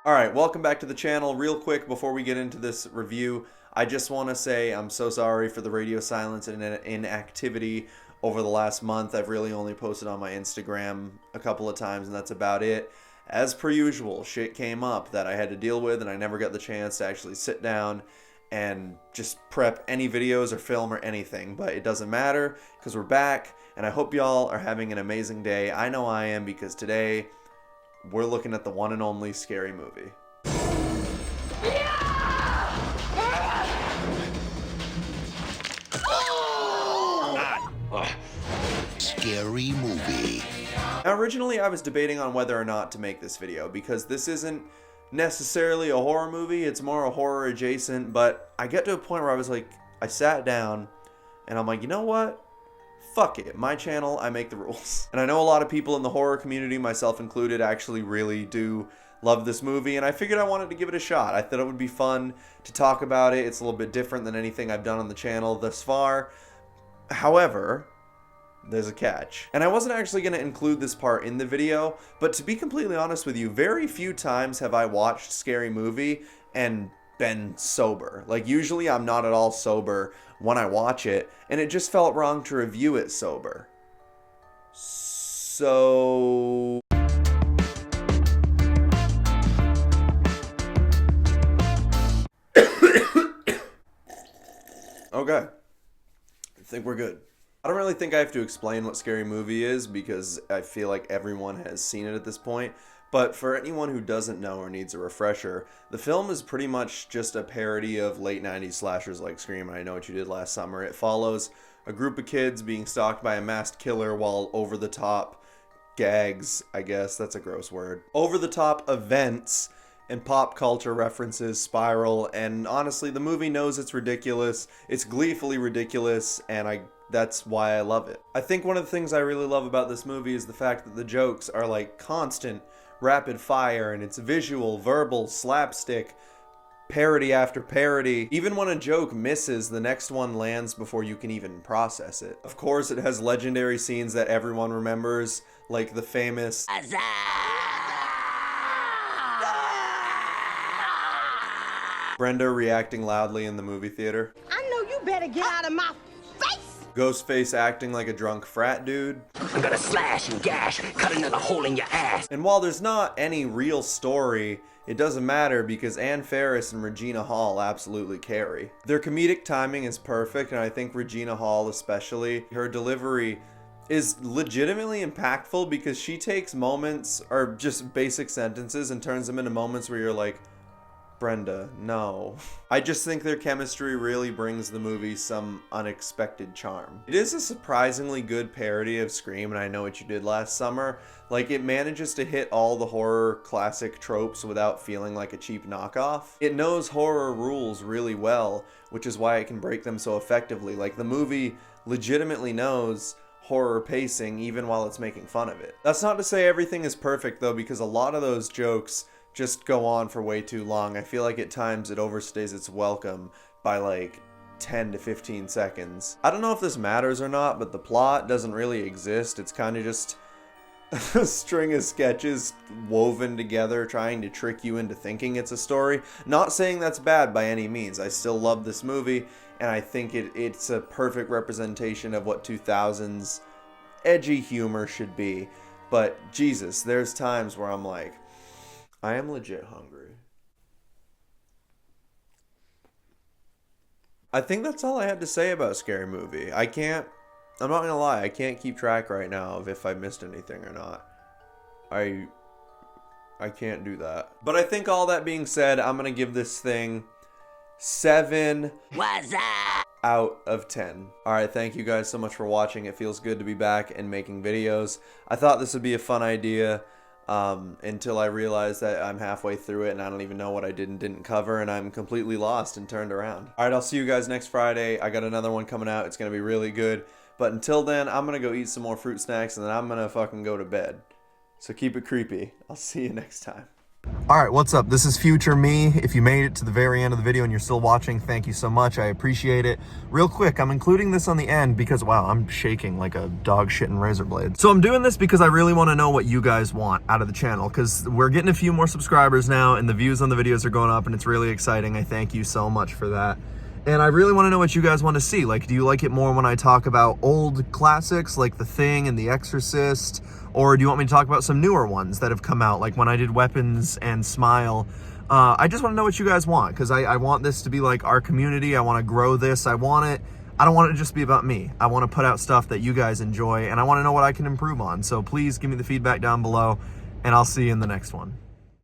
Alright, welcome back to the channel. Real quick before we get into this review, I just want to say I'm so sorry for the radio silence and inactivity over the last month. I've really only posted on my Instagram a couple of times, and that's about it. As per usual, shit came up that I had to deal with, and I never got the chance to actually sit down and just prep any videos or film or anything. But it doesn't matter, because we're back, and I hope y'all are having an amazing day. I know I am, because today we're looking at the one and only Scary Movie. Scary Movie. Now, originally I was debating on whether or not to make this video because this isn't necessarily a horror movie, it's more a horror adjacent, but I get to a point where I was like, I sat down and I'm like, you know what? Fuck it. My channel, I make the rules. And I know a lot of people in the horror community, myself included, actually really do love this movie, and I figured I wanted to give it a shot. I thought it would be fun to talk about it. It's a little bit different than anything I've done on the channel thus far. However, there's a catch. And I wasn't actually going to include this part in the video, but to be completely honest with you, very few times have I watched Scary Movie and been sober. Like, usually I'm not at all sober when I watch it, and it just felt wrong to review it sober. So okay, I think we're good. I don't really think I have to explain what Scary Movie is because I feel like everyone has seen it at this point. But for anyone who doesn't know or needs a refresher, the film is pretty much just a parody of late 90s slashers like Scream and I Know What You Did Last Summer. It follows a group of kids being stalked by a masked killer while over-the-top gags, I guess, that's a gross word, over-the-top events and pop culture references spiral, and honestly, the movie knows it's ridiculous. It's gleefully ridiculous, and that's why I love it. I think one of the things I really love about this movie is the fact that the jokes are like constant, rapid fire, and it's visual, verbal, slapstick, parody after parody. Even when a joke misses, the next one lands before you can even process it. Of course, it has legendary scenes that everyone remembers, like the famous Brenda reacting loudly in the movie theater. I know you better get out of my face! Ghostface acting like a drunk frat dude. I'm gonna slash and gash, cut another hole in your ass. And while there's not any real story, it doesn't matter because Ann Faris and Regina Hall absolutely carry. Their comedic timing is perfect, and I think Regina Hall especially, her delivery is legitimately impactful because she takes moments, or just basic sentences, and turns them into moments where you're like, Brenda, no. I just think their chemistry really brings the movie some unexpected charm. It is a surprisingly good parody of Scream and I Know What You Did Last Summer. Like, it manages to hit all the horror classic tropes without feeling like a cheap knockoff. It knows horror rules really well, which is why it can break them so effectively. Like, the movie legitimately knows horror pacing even while it's making fun of it. That's not to say everything is perfect though, because a lot of those jokes just go on for way too long. I feel like at times it overstays its welcome by like 10 to 15 seconds. I don't know if this matters or not, but the plot doesn't really exist. It's kind of just a string of sketches woven together trying to trick you into thinking it's a story. Not saying that's bad by any means. I still love this movie, and I think it's a perfect representation of what 2000s edgy humor should be. But Jesus, there's times where I'm like, I am legit hungry. I think that's all I had to say about Scary Movie. I'm not gonna lie, I can't keep track right now of if I missed anything or not. I can't do that. But I think all that being said, I'm gonna give this thing 7 out of 10. Alright, thank you guys so much for watching. It feels good to be back and making videos. I thought this would be a fun idea. Until I realized that I'm halfway through it and I don't even know what I did and didn't cover, and I'm completely lost and turned around. Alright, I'll see you guys next Friday. I got another one coming out. It's gonna be really good. But until then, I'm gonna go eat some more fruit snacks and then I'm gonna fucking go to bed. So keep it creepy. I'll see you next time. All right, what's up? This is future me. If you made it to the very end of the video and you're still watching, thank you so much. I appreciate it. Real quick, I'm including this on the end because, wow, I'm shaking like a dog shitting razor blade. So I'm doing this because I really want to know what you guys want out of the channel, because we're getting a few more subscribers now and the views on the videos are going up and it's really exciting. I thank you so much for that. And I really want to know what you guys want to see. Like, do you like it more when I talk about old classics like The Thing and The Exorcist? Or do you want me to talk about some newer ones that have come out, like when I did Weapons and Smile? I just want to know what you guys want, because I want this to be like our community. I want to grow this. I don't want it to just be about me. I want to put out stuff that you guys enjoy, and I want to know what I can improve on. So please give me the feedback down below, and I'll see you in the next one.